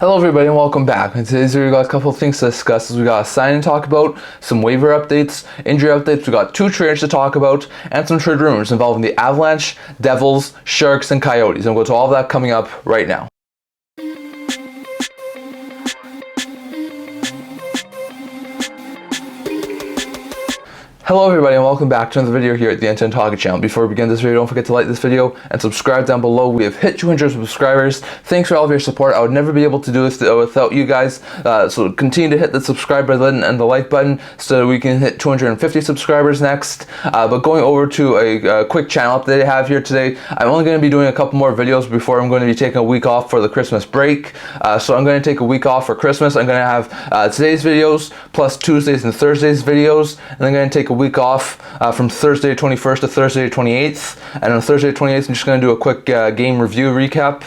Hello everybody and welcome back. In today's video we got a couple of things to discuss. We got a signing to talk about, some waiver updates, injury updates, we got two trades to talk about, and some trade rumors involving the Avalanche, Devils, Sharks, and Coyotes. And we'll go to all of that coming up right now. Hello everybody and welcome back to another video here at the NHL Talk channel. Before we begin this video, don't forget to like this video and subscribe down below. We have hit 200 subscribers. Thanks for all of your support. I would never be able to do this without you guys. So continue to hit the subscribe button and the like button so we can hit 250 subscribers next. But going over to a quick channel update I have here today, I'm only going to be doing a couple more videos before I'm going to be taking a week off for the Christmas break. So I'm going to take a week off for Christmas. I'm going to have today's videos plus Tuesdays and Thursdays videos, and I'm going to take a week off from Thursday 21st to Thursday 28th, and on Thursday 28th I'm just going to do a quick game review recap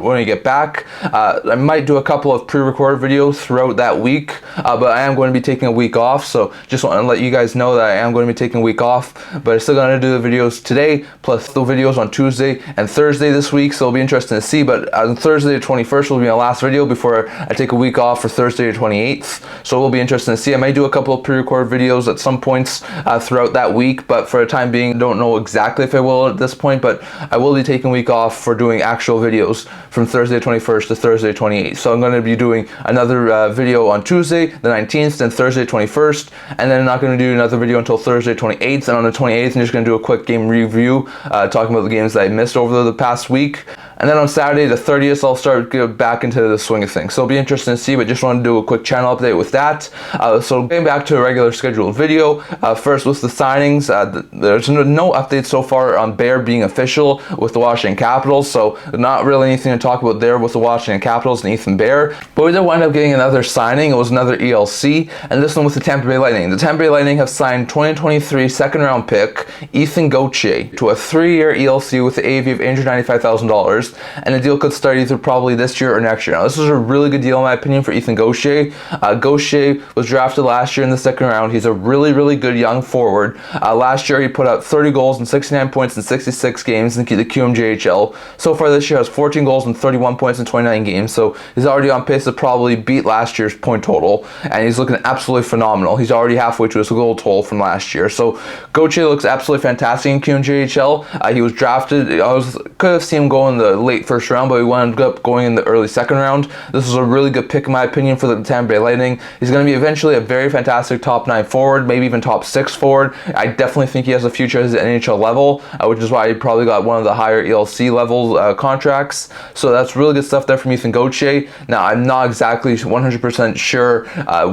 when I get back. I might do a couple of pre-recorded videos throughout that week, but I am going to be taking a week off, so just want to let you guys know that I am going to be taking a week off, but I'm still going to do the videos today plus the videos on Tuesday and Thursday this week, so it'll be interesting to see. But on Thursday the 21st will be my last video before I take a week off for Thursday the 28th, so it will be interesting to see. I may do a couple of pre-recorded videos at some points throughout that week, but for the time being, don't know exactly if I will at this point, but I will be taking a week off for doing actual videos from Thursday 21st to Thursday 28th. So I'm going to be doing another video on Tuesday the 19th, then Thursday 21st, and then I'm not going to do another video until Thursday 28th, and on the 28th I'm just going to do a quick game review, talking about the games that I missed over the past week. And then on Saturday the 30th, I'll start get back into the swing of things. So it'll be interesting to see, but just want to do a quick channel update with that. So getting back to a regular scheduled video, first with the signings, there's no updates so far on Barrie being official with the Washington Capitals, so not really anything to talk about there with the Washington Capitals and Ethan Bear. But we did wind up getting another signing. It was another ELC, and this one with the Tampa Bay Lightning. The Tampa Bay Lightning have signed 2023 second round pick Ethan Gauthier to a 3-year ELC with the AAV of $895,000. And the deal could start either probably this year or next year. Now, this is a really good deal in my opinion for Ethan Gauthier. Gauthier was drafted last year in the second round. He's a really good young forward. Last year he put up 30 goals and 69 points in 66 games in the QMJHL. So far this year has 14 goals and 31 points in 29 games. So he's already on pace to probably beat last year's point total. And he's looking absolutely phenomenal. He's already halfway to his goal total from last year. So Gauthier looks absolutely fantastic in QMJHL. He was drafted. Could have seen him go in the late first round, but he wound up going in the early second round. This was a really good pick in my opinion for the Tampa Bay Lightning. He's going to be eventually a very fantastic top 9 forward, maybe even top 6 forward. I definitely think he has a future at his NHL level, which is why he probably got one of the higher ELC level contracts. So that's really good stuff there from Ethan Gauthier. Now I'm not exactly 100% sure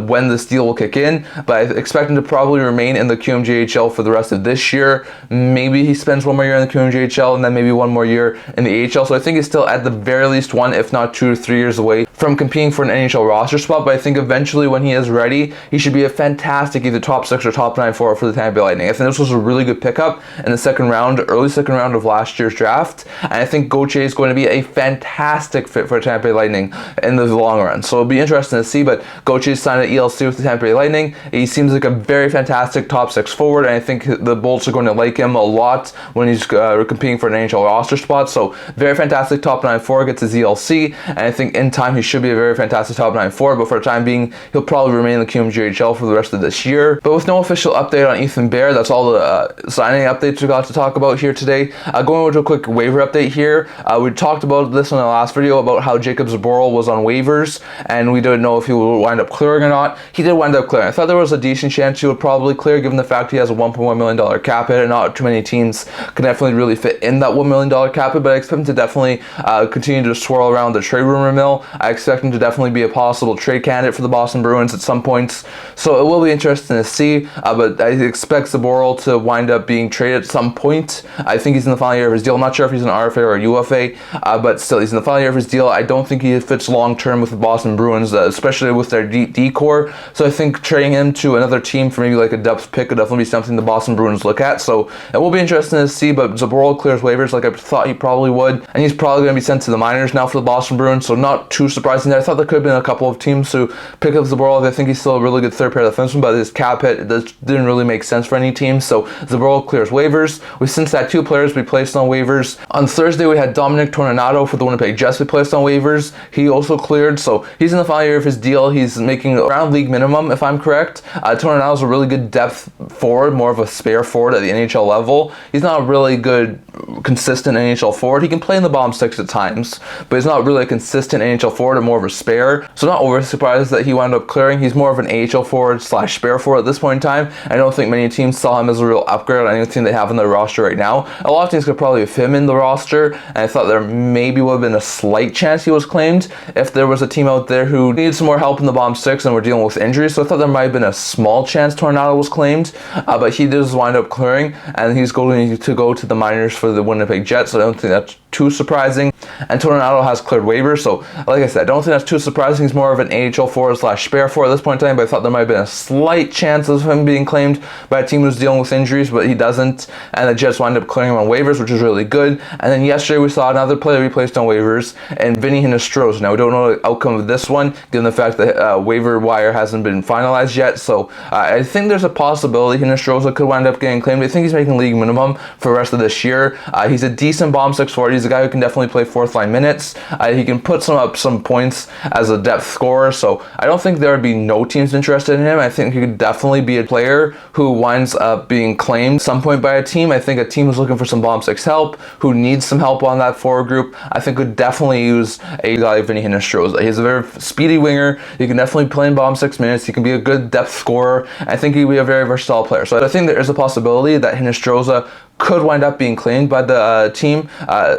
when this deal will kick in, but I expect him to probably remain in the QMJHL for the rest of this year. Maybe he spends one more year in the QMJHL and then maybe one more year in the AHL. So I think he's still at the very least 1, if not 2 or 3 years away from competing for an NHL roster spot, but I think eventually when he is ready, he should be a fantastic either top 6 or top 9 forward for the Tampa Bay Lightning. I think this was a really good pickup in the second round, early second round of last year's draft, and I think Gauthier is going to be a fantastic fit for the Tampa Bay Lightning in the long run. So it'll be interesting to see, but Gauthier signed an ELC with the Tampa Bay Lightning. He seems like a very fantastic top 6 forward, and I think the Bolts are going to like him a lot when he's competing for an NHL roster spot. So very fantastic top 9 forward, gets his ELC, and I think in time he should be a very fantastic top 9 forward, but for the time being he'll probably remain in the QMJHL for the rest of this year. But with no official update on Ethan Bear, that's all the signing updates we got to talk about here today. Going over to a quick waiver update here. We talked about this in the last video about how Jacob Zboril was on waivers and we didn't know if he would wind up clearing or not. He did wind up clearing. I thought there was a decent chance he would probably clear given the fact he has a $1.1 million cap hit and not too many teams can definitely really fit in that $1 million cap hit, but I expect him to definitely continue to swirl around the trade rumor mill. I expect him to definitely be a possible trade candidate for the Boston Bruins at some points, so it will be interesting to see, but I expect Zboril to wind up being traded at some point. I think he's in the final year of his deal. I'm not sure if he's an RFA or a UFA, but still he's in the final year of his deal. I don't think he fits long term with the Boston Bruins, especially with their D core, so I think trading him to another team for maybe like a depth pick could definitely be something the Boston Bruins look at, so it will be interesting to see. But Zboril clears waivers like I thought he probably would. and he's probably going to be sent to the minors now for the Boston Bruins, so not too surprising there. I thought there could have been a couple of teams to pick up Zboril. I think he's still a really good third pair defenseman, but his cap hit didn't really make sense for any team, so Zboril clears waivers. We've since had 2 players be placed on waivers. On Thursday, we had Toninato for the Winnipeg Jets be placed on waivers. He also cleared, so he's in the final year of his deal. He's making around league minimum, if I'm correct. Toninato's a really good depth forward, more of a spare forward at the NHL level. He's not a really good, consistent NHL forward. He can play in the bottom 6 at times, but he's not really a consistent NHL forward, or more of a spare. So not over surprised that he wound up clearing. He's more of an AHL forward / spare forward at this point in time. I don't think many teams saw him as a real upgrade on anything they have in their roster right now. A lot of teams could probably have him in the roster, and I thought there maybe would have been a slight chance he was claimed if there was a team out there who needed some more help in the bottom 6 and were dealing with injuries. So I thought there might have been a small chance Toninato was claimed, but he does wind up clearing, and he's going to go to the minors for the Winnipeg Jets, so I don't think that's too surprising. And Toninato has cleared waivers, so like I said, I don't think that's too surprising. He's more of an AHL forward / spare forward at this point in time, but I thought there might have been a slight chance of him being claimed by a team who's dealing with injuries, but he doesn't, and the Jets wind up clearing him on waivers, which is really good. And then yesterday we saw another player be placed on waivers, and Vinny Hinostroza. Now we don't know the outcome of this one, given the fact that waiver wire hasn't been finalized yet, so I think there's a possibility Hinostroza could wind up getting claimed. I think he's making league minimum for the rest of this year. He's a decent bottom 6 forward. He's a guy who can definitely play 4th line minutes. He can put some points as a depth scorer, so I don't think there would be no teams interested in him. I think he could definitely be a player who winds up being claimed at some point by a team. I think a team who's looking for some bottom 6 help, who needs some help on that forward group, I think could definitely use a guy like Vinny Hinostroza. He's a very speedy winger. He can definitely play in bottom 6 minutes. He can be a good depth scorer. I think he'd be a very versatile player. So I think there is a possibility that Hinostroza could wind up being claimed by the team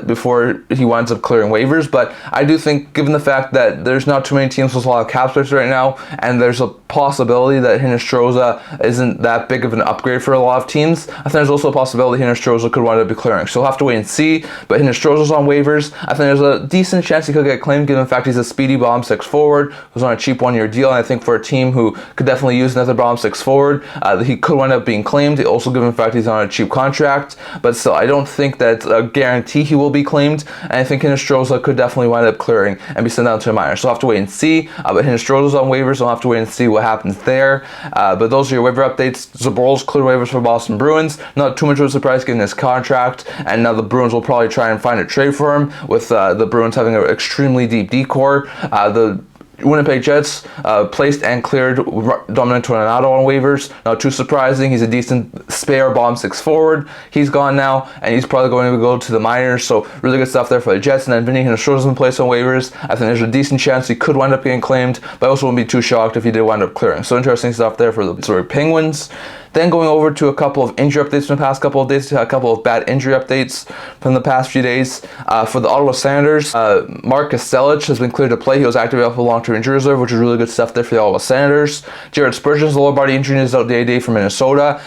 before he winds up clearing waivers. But I do think, given the fact that there's not too many teams with a lot of cap space right now, and there's a possibility that Hinostroza isn't that big of an upgrade for a lot of teams, I think there's also a possibility Hinostroza could wind up be clearing. So we'll have to wait and see. But Hinostroza's on waivers. I think there's a decent chance he could get claimed, given the fact he's a speedy bottom 6 forward who's on a cheap 1-year deal. And I think for a team who could definitely use another bottom 6 forward, he could wind up being claimed. Also, given the fact he's on a cheap contract. But still, I don't think that's a guarantee he will be claimed, and I think Hinostroza could definitely wind up clearing and be sent down to a minor. So I'll have to wait and see. But Hinostroza's on waivers, so I'll have to wait and see what happens there. But those are your waiver updates. Zboril's clear waivers for Boston Bruins. Not too much of a surprise given his contract, and now the Bruins will probably try and find a trade for him, with the Bruins having an extremely deep D-core. The Winnipeg Jets placed and cleared Dominic Toninato on waivers. Not too surprising. He's a decent spare bottom 6 forward. He's gone now, and he's probably going to go to the minors. So really good stuff there for the Jets. And then Vinny Hinostroza's been placed on waivers. I think there's a decent chance he could wind up getting claimed, but I also wouldn't be too shocked if he did wind up clearing. So interesting stuff there for the Penguins. Then going over to a couple of injury updates from the past couple of days, a couple of bad injury updates from the past few days. For the Ottawa Senators, Mark Kastelic has been cleared to play. He was activated off a long-term injury reserve, which is really good stuff there for the Ottawa Senators. Jared Spurgeon's lower body injury is out day-to-day for Minnesota.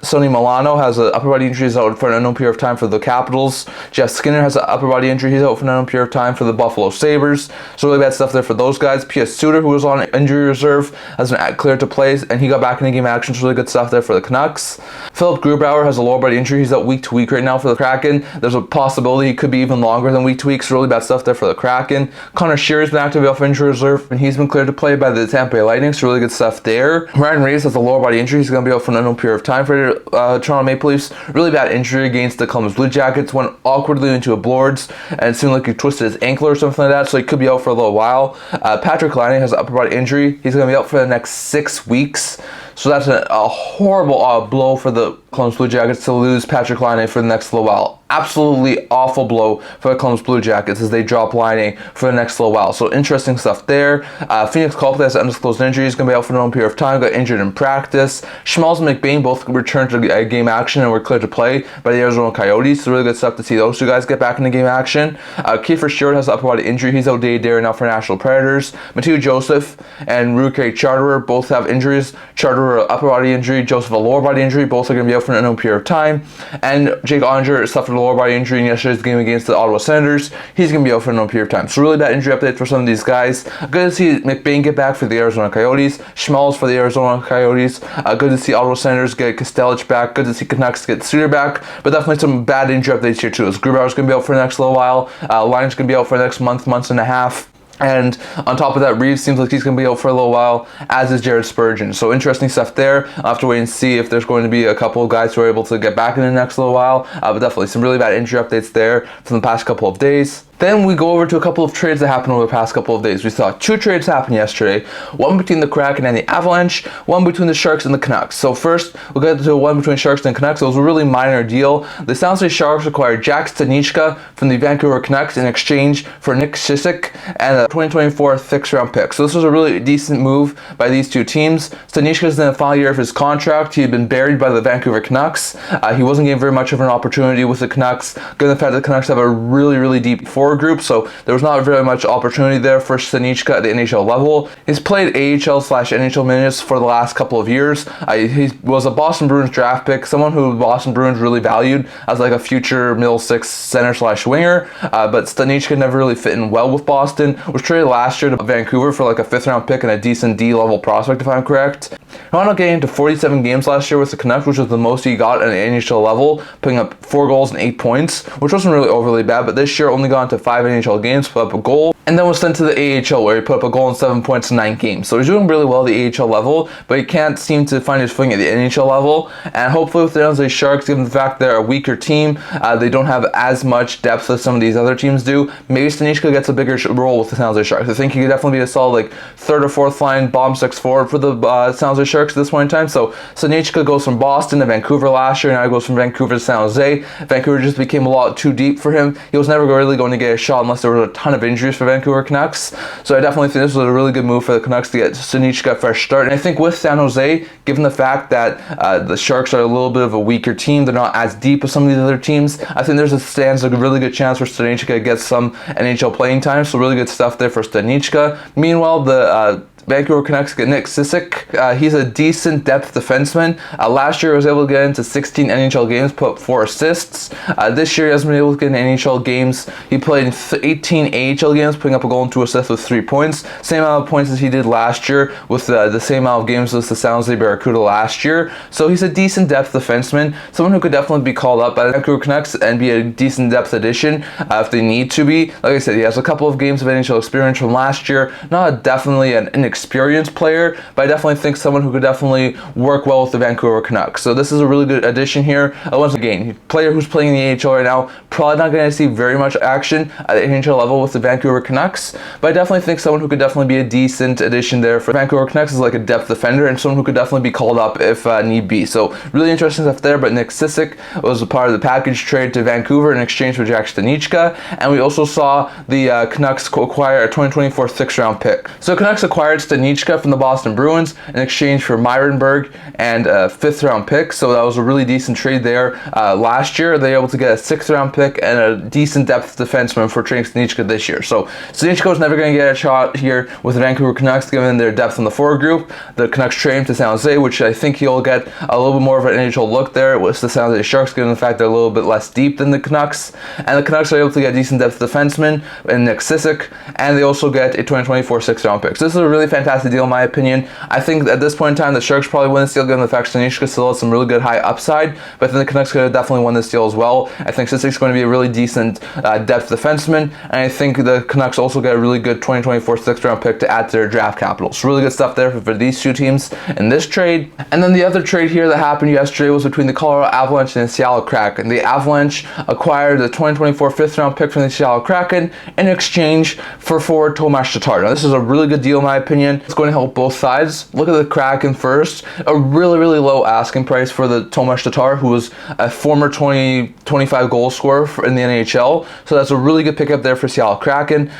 Sonny Milano has an upper body injury, is out for an unknown period of time for the Capitals. Jeff Skinner has an upper body injury, he's out for an unknown period of time for the Buffalo Sabres. So really bad stuff there for those guys. P.S. Suter, who was on injury reserve, has been cleared to play, and he got back in the game action. So really good stuff there for the Canucks. Philip Grubauer has a lower body injury. He's out week to week right now for the Kraken. There's a possibility he could be even longer than week to week. So really bad stuff there for the Kraken. Connor Shearer's been active off injury reserve, and he's been cleared to play by the Tampa Bay Lightning. So really good stuff there. Ryan Reeves has a lower body injury. He's going to be out for an unknown period of time for Toronto Maple Leafs. Really bad injury against the Columbus Blue Jackets. Went awkwardly into a boards, and it seemed like he twisted his ankle or something like that. So he could be out for a little while. Patrick Laine has an upper body injury. He's going to be out for the next 6 weeks. So that's a horrible blow for the Columbus Blue Jackets to lose Patrick Laine for the next little while. Absolutely awful blow for the Columbus Blue Jackets as they drop Laine for the next little while. So interesting stuff there. Phoenix Copley has an undisclosed injury. He's going to be out for a known period of time. Got injured in practice. Schmalz and McBain both returned to game action and were cleared to play by the Arizona Coyotes. So really good stuff to see those two guys get back into game action. Kiefer Stewart has an upper body injury. He's out day-to-day right now for Nashville Predators. Matthew Joseph and Ruke Charterer both have injuries. Charterer upper body injury, Joseph a lower body injury. Both are going to be out out for an unknown period of time. And Jake Onger suffered a lower body injury in yesterday's game against the Ottawa Senators. He's going to be out for an unknown period of time. So really bad injury update for some of these guys. Good to see McBain get back for the Arizona Coyotes. Schmelz for the Arizona Coyotes. Good to see Ottawa Senators get Kostelec back. Good to see Canucks get Suter back. But definitely some bad injury updates here too. As Grubauer's going to be out for the next little while. Laine's going to be out for the next month and a half. And on top of that, Reeves seems like he's going to be out for a little while, as is Jared Spurgeon. So interesting stuff there. I'll have to wait and see if there's going to be a couple of guys who are able to get back in the next little while. But definitely some really bad injury updates there from the past couple of days. Then we go over to a couple of trades that happened over the past couple of days. We saw 2 trades happen yesterday. One between the Kraken and the Avalanche. One between the Sharks and the Canucks. So first, we'll get to one between Sharks and Canucks. It was a really minor deal. The San Jose Sharks acquired Jack Studnicka from the Vancouver Canucks in exchange for Nick Ceci and a 2024 6th-round pick. So this was a really decent move by these two teams. Studnicka is in the final year of his contract. He had been buried by the Vancouver Canucks. He wasn't getting very much of an opportunity with the Canucks, given the fact that the Canucks have a really deep forward group, so there was not very much opportunity there for Studnicka at the NHL level. He's played AHL/NHL minutes for the last couple of years. He was a Boston Bruins draft pick, someone who Boston Bruins really valued as like a future middle six center/winger, but Studnicka never really fit in well with Boston. Was traded last year to Vancouver for like a 5th-round pick and a decent D-level prospect, if I'm correct. He wound up getting into 47 games last year with the Canucks, which was the most he got at the NHL level, putting up 4 goals and 8 points, which wasn't really overly bad, but this year only got into 5 NHL games, put up a goal, and then was sent to the AHL where he put up a goal and 7 points in 9 games. So he's doing really well at the AHL level, but he can't seem to find his footing at the NHL level. And hopefully with the San Jose Sharks, given the fact they're a weaker team, they don't have as much depth as some of these other teams do, maybe Studnicka gets a bigger role with the San Jose Sharks. I think he could definitely be a solid like 3rd or 4th line bottom 6 forward for the San Jose Sharks at this point in time. So Studnicka goes from Boston to Vancouver last year, now he goes from Vancouver to San Jose. Vancouver just became a lot too deep for him. He was never really going to get a shot unless there was a ton of injuries for Vancouver Canucks. So I definitely think this was a really good move for the Canucks to get Studnicka a fresh start. And I think with San Jose, given the fact that the Sharks are a little bit of a weaker team, they're not as deep as some of these other teams, I think stands a really good chance for Studnicka to get some NHL playing time. So really good stuff there for Studnicka. Meanwhile, the Vancouver Canucks get Nick Ceci. He's a decent depth defenseman. Last year he was able to get into 16 NHL games, put up 4 assists. This year he hasn't been able to get in NHL games. He played in 18 AHL games, putting up a goal and 2 assists with 3 points. Same amount of points as he did last year, with the same amount of games as the San Jose Barracuda last year. So he's a decent depth defenseman, someone who could definitely be called up by the Vancouver Canucks and be a decent depth addition if they need to be. Like I said, he has a couple of games of NHL experience from last year. Not definitely an experienced player, but I definitely think someone who could definitely work well with the Vancouver Canucks. So this is a really good addition here. Once again, player who's playing in the AHL right now, probably not going to see very much action at the NHL level with the Vancouver Canucks, but I definitely think someone who could definitely be a decent addition there for Vancouver Canucks is like a depth defender and someone who could definitely be called up if need be. So really interesting stuff there. But Nick Ceci was a part of the package trade to Vancouver in exchange for Jack Studnicka, and we also saw the Canucks acquire a 2024 6th-round pick. So Canucks acquired Studnicka from the Boston Bruins in exchange for Myrenberg and a 5th-round pick. So that was a really decent trade there. Last year they were able to get a 6th-round pick and a decent depth defenseman for trading Studnicka this year. So Studnicka was never going to get a shot here with the Vancouver Canucks given their depth in the forward group. The Canucks trade him to San Jose, which I think he'll get a little bit more of an NHL look there with the San Jose Sharks, given the fact they're a little bit less deep than the Canucks. And the Canucks are able to get a decent depth defenseman in Nick Ceci, and they also get a 2024 6th-round pick. So this is a really fantastic deal in my opinion. I think at this point in time the Sharks probably win this deal given the fact Studnicka still has some really good high upside, but then the Canucks could have definitely won this deal as well. I think Ceci is going to be a really decent depth defenseman, and I think the Canucks also get a really good 2024 6th-round pick to add to their draft capital. So really good stuff there for these two teams in this trade. And then the other trade here that happened yesterday was between the Colorado Avalanche and the Seattle Kraken. The Avalanche acquired the 2024 5th-round pick from the Seattle Kraken in exchange for forward Tomas Tatar. Now this is a really good deal in my opinion. It's going to help both sides. Look at the Kraken first. A really low asking price for the Tomas Tatar, who was a former 25 goal scorer in the NHL. So that's a really good pickup there for Seattle Kraken.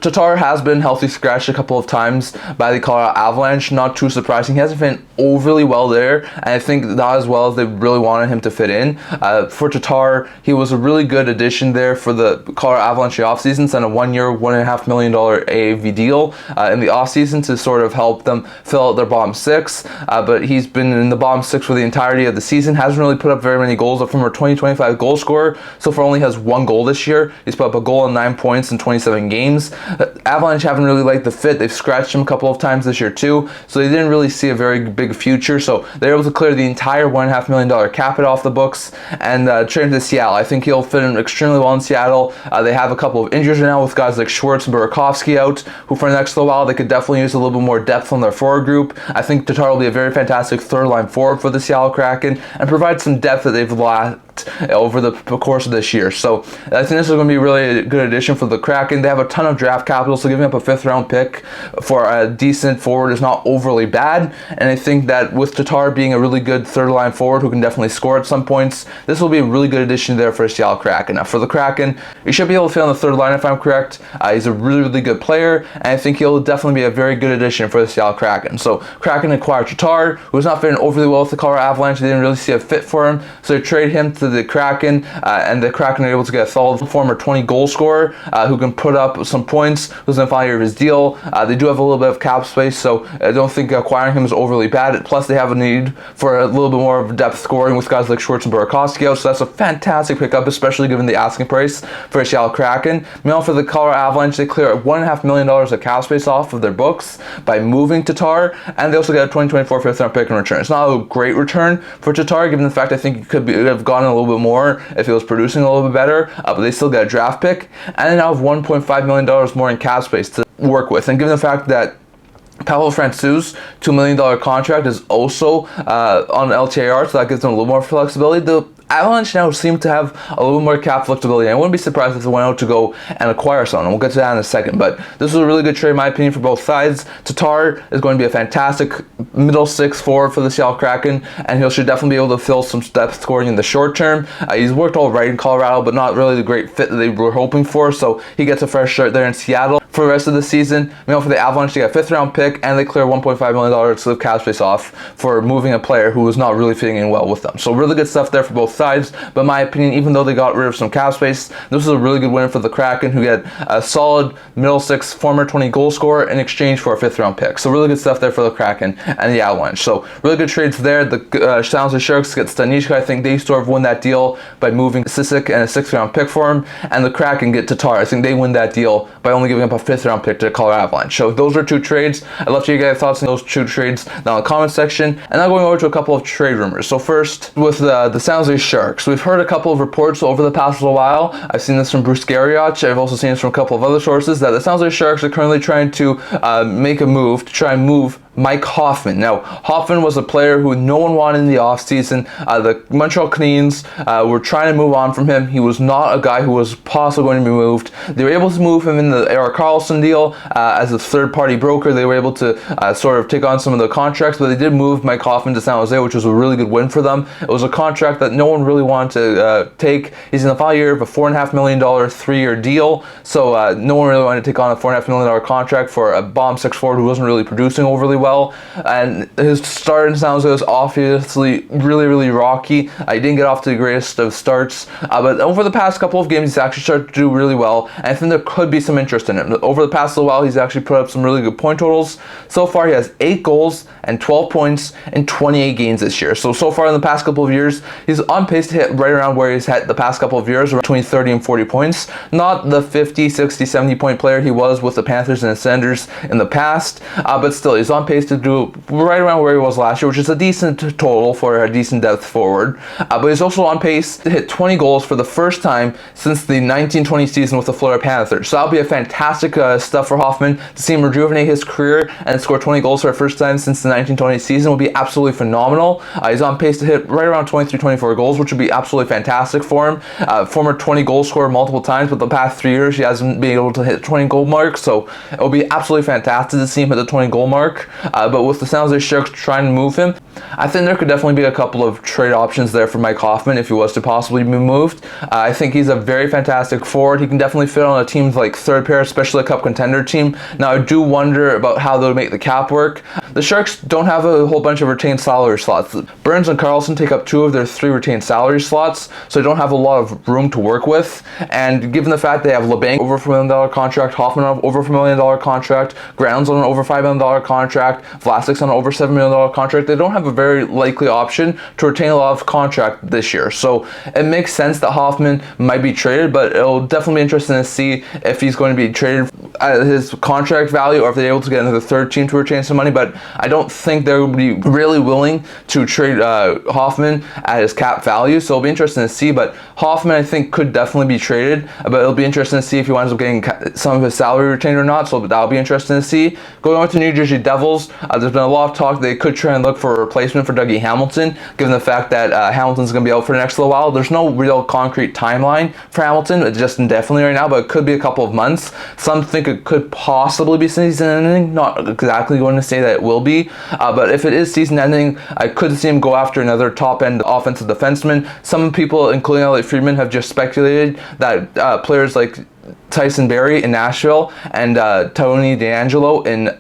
Tatar has been healthy scratched a couple of times by the Colorado Avalanche. Not too surprising. He hasn't been overly well there, and I think not as well as they really wanted him to fit in. For Tatar, he was a really good addition there for the Colorado Avalanche offseason, signed a 1 year, $1.5 million AAV deal in the offseason to sort of help them fill out their bottom six. But he's been in the bottom six for the entirety of the season. Hasn't really put up very many goals. From a 2025 goal scorer, so far only has 1 goal this year. He's put up a goal and 9 points in 27 games. Avalanche haven't really liked the fit. They've scratched him a couple of times this year too, so they didn't really see a very big future. So they're able to clear the entire $1.5 million cap hit off the books and trade him to Seattle. I think he'll fit in extremely well in Seattle. They have a couple of injuries right now with guys like Schwartz and Burakovsky out, who for the next little while they could definitely use a little bit more depth on their forward group. I think Tatar will be a very fantastic third line forward for the Seattle Kraken and provide some depth that they've lacked over the course of this year. So I think this is going to be really a good addition for the Kraken. They have a ton of draft capital, so giving up a 5th round pick for a decent forward is not overly bad. And I think that with Tatar being a really good third line forward who can definitely score at some points, this will be a really good addition there for the Seattle Kraken. Now for the Kraken, he should be able to fit on the third line if I'm correct. He's a really good player, and I think he'll definitely be a very good addition for the Seattle Kraken. So Kraken acquired Tatar, who was not fitting overly well with the Colorado Avalanche. They didn't really see a fit for him, so they traded him to the Kraken, and the Kraken are able to get a solid former 20 goal scorer who can put up some points, who's in the final year of his deal. They do have a little bit of cap space, so I don't think acquiring him is overly bad. Plus they have a need for a little bit more of depth scoring with guys like Schwartz and Burakovsky out, so that's a fantastic pickup, especially given the asking price for a Seattle Kraken. Meanwhile, for the Colorado Avalanche, they clear $1.5 million of cap space off of their books by moving Tatar, and they also get a 2024 5th round pick in return. It's not a great return for Tatar, given the fact I think he could have gotten a little bit more if he was producing a little bit better, but they still get a draft pick, and they now have $1.5 million more in cap space to work with. And given the fact that Pavel Francouz's $2 million contract is also on LTIR, so that gives them a little more flexibility. The Avalanche now seem to have a little more cap flexibility. I wouldn't be surprised if they went out to go and acquire someone. We'll get to that in a second. But this was a really good trade, in my opinion, for both sides. Tatar is going to be a fantastic middle six forward for the Seattle Kraken, and he should definitely be able to fill some depth scoring in the short term. He's worked all right in Colorado, but not really the great fit that they were hoping for. So he gets a fresh start there in Seattle for the rest of the season. Meanwhile, for the Avalanche, they get a 5th round pick, and they clear $1.5 million to live cap space off for moving a player who was not really fitting in well with them. So really good stuff there for both sides. But in my opinion, even though they got rid of some cap space, this was a really good win for the Kraken, who get a solid middle six former 20 goal scorer in exchange for a 5th round pick. So really good stuff there for the Kraken and the Avalanche. So really good trades there. The San Jose Sharks get Studnicka. I think they sort of win that deal by moving Ceci and a 6th round pick for him, and the Kraken get Tatar. I think they win that deal by only giving up a 5th round pick to the Colorado Avalanche. So those are 2 trades. I'd love to hear your guys' thoughts on those 2 trades down in the comment section. And now going over to a couple of trade rumors. So first, with the San Jose Sharks, we've heard a couple of reports over the past little while. I've seen this from Bruce Garrioch. I've also seen this from a couple of other sources that the San Jose Sharks are currently trying to make a move to try and move Mike Hoffman. Now, Hoffman was a player who no one wanted in the offseason. The Montreal Canadiens were trying to move on from him. He was not a guy who was possibly going to be moved. They were able to move him in the Erik Karlsson deal as a third-party broker. They were able to sort of take on some of the contracts, but they did move Mike Hoffman to San Jose, which was a really good win for them. It was a contract that no one really wanted to take. He's in the final year of a $4.5 million 3-year deal, so no one really wanted to take on a $4.5 million contract for a bottom six forward who wasn't really producing overly well. And his start in San Jose was obviously really rocky. He didn't get off to the greatest of starts, but over the past couple of games he's actually started to do really well, and I think there could be some interest in him. Over the past little while he's actually put up some really good point totals. So far he has 8 goals and 12 points in 28 games this year. So far in the past couple of years he's on pace to hit right around where he's hit the past couple of years, between 30 and 40 points. Not the 50, 60, 70 point player he was with the Panthers and the Senators in the past, but still he's on pace to do right around where he was last year, which is a decent total for a decent depth forward. But he's also on pace to hit 20 goals for the first time since the 1920 season with the Florida Panthers. So that'll be a fantastic stuff for Hoffman to see him rejuvenate his career and score 20 goals for the first time since the 1920 season will be absolutely phenomenal. He's on pace to hit right around 23, 24 goals, which would be absolutely fantastic for him. Former 20 goal scorer multiple times, but the past 3 years he hasn't been able to hit the 20 goal mark, so it will be absolutely fantastic to see him hit the 20 goal mark. But with the San Jose Sharks trying to move him, I think there could definitely be a couple of trade options there for Mike Hoffman if he was to possibly be moved. I think he's a very fantastic forward. He can definitely fit on a team like third pair, especially a cup contender team. Now, I do wonder about how they'll make the cap work. The Sharks don't have a whole bunch of retained salary slots. Burns and Carlson take up 2 of their 3 retained salary slots, so they don't have a lot of room to work with. And given the fact they have LeBanc over $4 million contract, Hoffman on over $4 million contract, Grounds on an over $5 million contract, Vlasic's on an over $7 million contract, they don't have a very likely option to retain a lot of contract this year. So it makes sense that Hoffman might be traded, but it'll definitely be interesting to see if he's going to be traded at his contract value or if they're able to get another third team to retain some money. But I don't think they would be really willing to trade Hoffman at his cap value, so it'll be interesting to see. But Hoffman, I think, could definitely be traded, but it'll be interesting to see if he winds up getting some of his salary retained or not, so that'll be interesting to see. Going on to New Jersey Devils, there's been a lot of talk they could try and look for a replacement for Dougie Hamilton, given the fact that Hamilton's going to be out for the next little while. There's no real concrete timeline for Hamilton, it's just indefinitely right now, but it could be a couple of months. Some think it could possibly be season ending, not exactly going to say that it will be, but if it is season ending, I could see him go after another top-end offensive defenseman. Some people, including Elliot Friedman, have just speculated that players like Tyson Barrie in Nashville and Tony DeAngelo in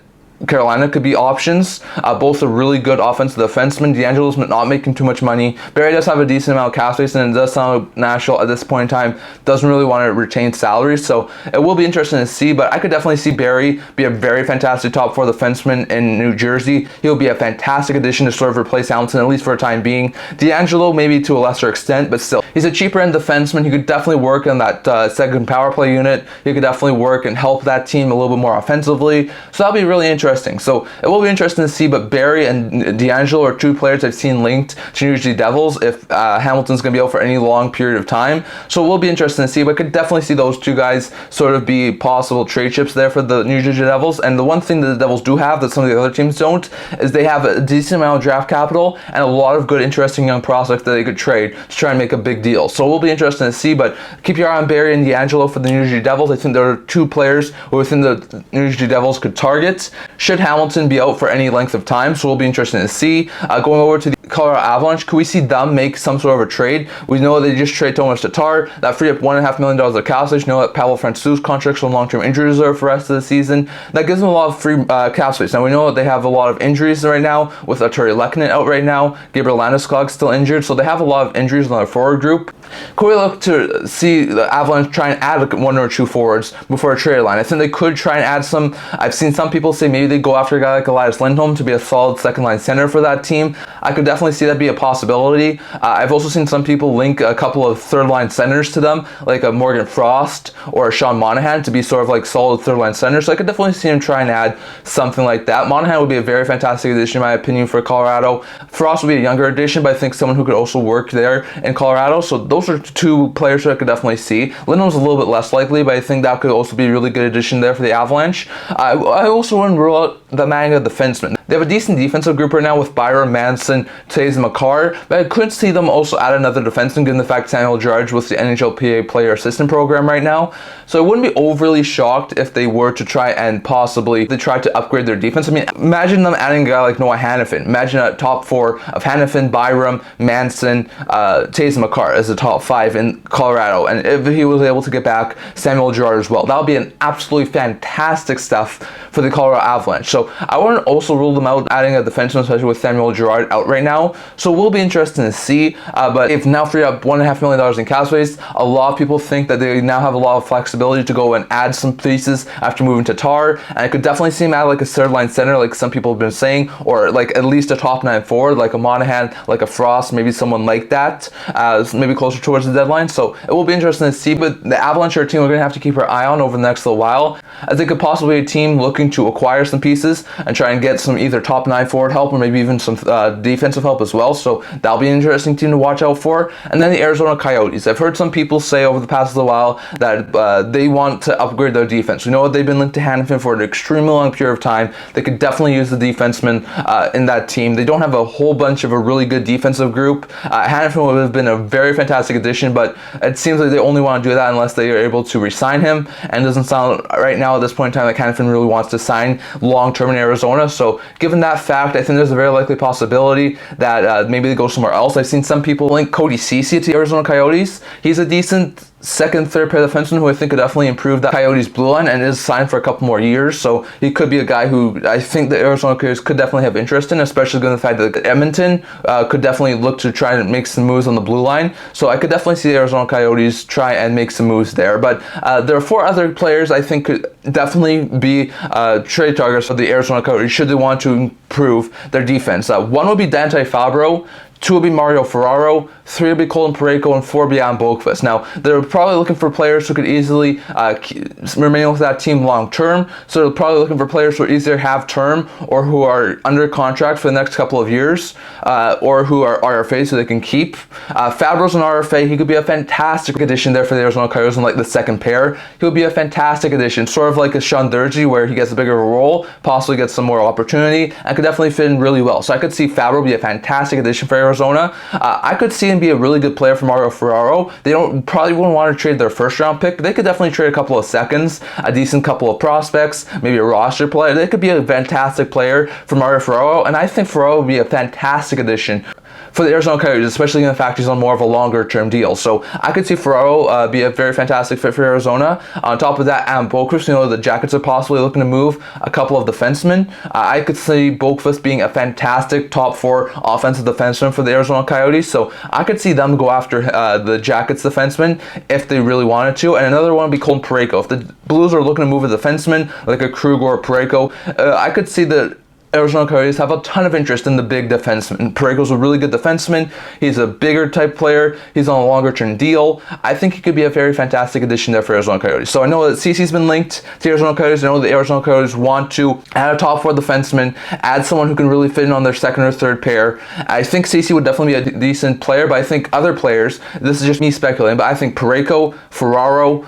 Carolina could be options. Both are really good offensive defensemen. DeAngelo's not making too much money. Barrie does have a decent amount of cap space, and it does sound like Nashville at this point in time doesn't really want to retain salaries, so it will be interesting to see. But I could definitely see Barrie be a very fantastic top 4 defenseman in New Jersey. He'll be a fantastic addition to sort of replace Hamilton, at least for a time being. DeAngelo maybe to a lesser extent, but still, he's a cheaper end defenseman. He could definitely work on that second power play unit. He could definitely work and help that team a little bit more offensively, so that'll be really interesting. So it will be interesting to see, but Barrie and DeAngelo are 2 players I've seen linked to New Jersey Devils if Hamilton's going to be out for any long period of time. So it will be interesting to see, but I could definitely see those 2 guys sort of be possible trade chips there for the New Jersey Devils. And the one thing that the Devils do have that some of the other teams don't is they have a decent amount of draft capital and a lot of good, interesting young prospects that they could trade to try and make a big deal. So it will be interesting to see, but keep your eye on Barrie and DeAngelo for the New Jersey Devils. I think there are 2 players who I think the New Jersey Devils could target should Hamilton be out for any length of time, so it'll be interesting to see. Going over to the Colorado Avalanche, could we see them make some sort of a trade? We know they just traded Tomas Tatar. That freed up $1.5 million of cap space. You know that Pavel Francouz's contract's on long-term injury reserve for the rest of the season. That gives them a lot of free cap space. Now we know that they have a lot of injuries right now, with Arturi Lehkonen out right now, Gabriel Landeskog still injured, so they have a lot of injuries on their forward group. Could we look to see the Avalanche try and add 1 or 2 forwards before a trade line? I think they could try and add some. I've seen some people say maybe they go after a guy like Elias Lindholm to be a solid second-line center for that team. I could definitely see that be a possibility. I've also seen some people link a couple of third-line centers to them, like a Morgan Frost or a Sean Monahan, to be sort of like solid third-line centers. So I could definitely see him try and add something like that. Monahan would be a very fantastic addition, in my opinion, for Colorado. Frost would be a younger addition, but I think someone who could also work there in Colorado. So those are 2 players that I could definitely see. Lindholm's a little bit less likely, but I think that could also be a really good addition there for the Avalanche. I also wouldn't rule out the Manga defenseman. They have a decent defensive group right now with Byron, Manson, Taze, and Makar, but I could see them also add another defenseman, given the fact Samuel Girard with the NHLPA player assistant program right now. So I wouldn't be overly shocked if they were to try and possibly try to upgrade their defense. I mean, imagine them adding a guy like Noah Hannafin. Imagine a top 4 of Hannafin, Byram, Manson, Taze, and Makar as the top 5 in Colorado. And if he was able to get back Samuel Girard as well, that would be an absolutely fantastic stuff for the Colorado Avalanche. So I wouldn't also rule them out adding a defenseman, especially with Samuel Girard out right now. So it will be interesting to see. But if now freed up $1.5 million in cap space, a lot of people think that they now have a lot of flexibility to go and add some pieces after moving to Tatar. And I could definitely see him add like a third line center, like some people have been saying, or like at least a top 9 forward, like a Monahan, like a Frost, maybe someone like that, maybe closer towards the deadline. So it will be interesting to see. But the Avalanche are a team we're going to have to keep our eye on over the next little while, as they could possibly be a team looking to acquire some pieces and try and get some either top 9 forward help or maybe even some defensive help as well. So that'll be an interesting team to watch out for. And then the Arizona Coyotes. I've heard some people say over the past little while that they want to upgrade their defense. We know they've been linked to Hannafin for an extremely long period of time. They could definitely use the defenseman in that team. They don't have a whole bunch of a really good defensive group. Hannafin would have been a very fantastic addition, but it seems like they only want to do that unless they are able to re-sign him. And it doesn't sound right now at this point in time like Hannafin really wants to sign long-term in Arizona. So given that fact, I think there's a very likely possibility that maybe they go somewhere else. I've seen some people link Ceci to the Arizona Coyotes. He's a decent second, third pair defenseman who I think could definitely improve that Coyotes blue line and is signed for a couple more years. So he could be a guy who I think the Arizona Coyotes could definitely have interest in, especially given the fact that Edmonton could definitely look to try and make some moves on the blue line. So I could definitely see the Arizona Coyotes try and make some moves there. But there are 4 other players I think could definitely be trade targets for the Arizona Coyotes should they want to improve their defense. One would be Fabbro. 2 will be Mario Ferraro, 3 will be Colin Parayko, and 4 will be Adam Boqvist. Now, they're probably looking for players who could easily remain with that team long term, so they're probably looking for players who either have term or who are under contract for the next couple of years, or who are RFAs so they can keep. Fabbro's an RFA. He could be a fantastic addition there for the Arizona Coyotes in like the second pair. He would be a fantastic addition, sort of like a Sean Durkee, where he gets a bigger role, possibly gets some more opportunity, and could definitely fit in really well. So I could see Fabbro be a fantastic addition for Arizona. I could see him be a really good player for Mario Ferraro. They probably wouldn't want to trade their first round pick. They could definitely trade a couple of seconds, a decent couple of prospects, maybe a roster player. They could be a fantastic player for Mario Ferraro, and I think Ferraro would be a fantastic addition for the Arizona Coyotes, especially in the fact he's on more of a longer term deal. So I could see Ferraro be a very fantastic fit for Arizona. On top of that, Adam Boqvist, the Jackets are possibly looking to move a couple of defensemen. I could see Boqvist being a fantastic top 4 offensive defenseman for the Arizona Coyotes. So I could see them go after the Jackets defenseman if they really wanted to. And another one would be Colin Parayko. If the Blues are looking to move a defenseman like a Krug or a Parayko, I could see the Arizona Coyotes have a ton of interest in the big defenseman. Parayko's a really good defenseman. He's a bigger type player. He's on a longer term deal. I think he could be a very fantastic addition there for Arizona Coyotes. So I know that Ceci's been linked to Arizona Coyotes. I know the Arizona Coyotes want to add a top 4 defenseman, add someone who can really fit in on their second or third pair. I think Ceci would definitely be a decent player, but I think other players, this is just me speculating, but I think Parayko, Ferraro,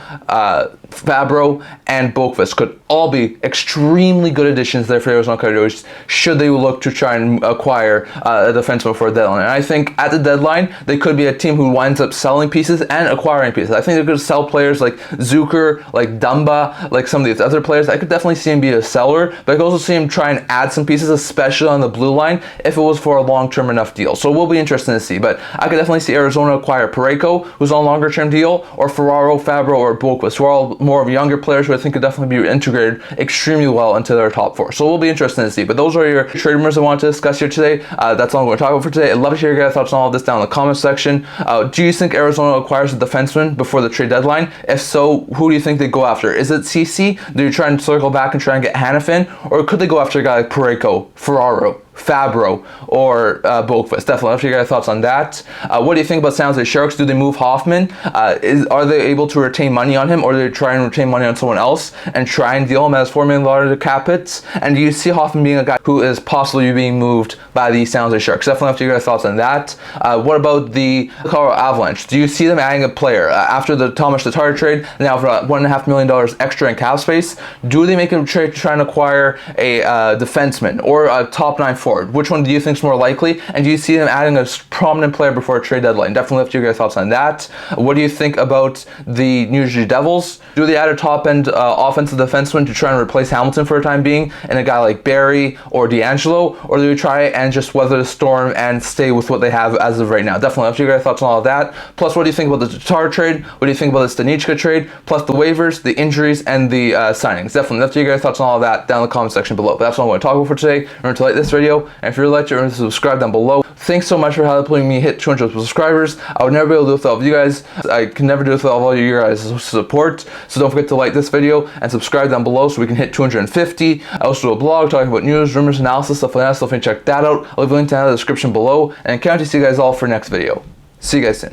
Fabbro, and Boqvist could all be extremely good additions there for Arizona Coyotes should they look to try and acquire a defenseman for a deadline. And I think at the deadline, they could be a team who winds up selling pieces and acquiring pieces. I think they could sell players like Zucker, like Dumba, like some of these other players. I could definitely see him be a seller, but I could also see him try and add some pieces, especially on the blue line, if it was for a long-term enough deal. So it will be interesting to see, but I could definitely see Arizona acquire Parayko, who's on a longer-term deal, or Ferraro, Fabbro, or Boqvist, who are all more of younger players who I think could definitely be integrated extremely well into their top 4. So it will be interesting to see, but those are your trade rumors I wanted to discuss here today. That's all I'm going to talk about for today. I'd love to hear your guys' thoughts on all of this down in the comment section. Do you think Arizona acquires a defenseman before the trade deadline? If so, who do you think they go after? Is it Ceci? Do you try and circle back and try and get Hannafin? Or could they go after a guy like Parayko, Ferraro, Fabbro, or Boqvist? Definitely love to hear your thoughts on that. What do you think about San Jose Sharks? Do they move Hoffman? Are they able to retain money on him, or do they try and retain money on someone else and try and deal him as $4 million to cap hits? And do you see Hoffman being a guy who is possibly being moved by the San Jose Sharks? Definitely love to hear your thoughts on that. What about the Colorado Avalanche? Do you see them adding a player after the Tomas Tatar trade? Now for $1.5 million extra in cap space, do they make a trade to try and acquire a defenseman or a top 9 forward? Which one do you think is more likely? And do you see them adding a prominent player before a trade deadline? Definitely love to hear your thoughts on that. What do you think about the New Jersey Devils? Do they add a top-end offensive defenseman to try and replace Hamilton for a time being, and a guy like Barrie or DeAngelo? Or do they try and just weather the storm and stay with what they have as of right now? Definitely love to hear your thoughts on all of that. Plus, what do you think about the Tatar trade? What do you think about the Studnicka trade? Plus the waivers, the injuries, and the signings. Definitely love to hear your thoughts on all of that down in the comment section below. But that's all I'm going to talk about for today. Remember to like this video, and if you're like to, remember to subscribe down below. Thanks so much for helping me hit 200 subscribers. I would never be able to do it without you guys. I can never do it without all you guys' support. So don't forget to like this video and subscribe down below so we can hit 250. I also do a blog talking about news, rumors, analysis, stuff like that. So if you check that out, I'll leave a link down in the description below. And I can't wait to see you guys all for next video. See you guys soon.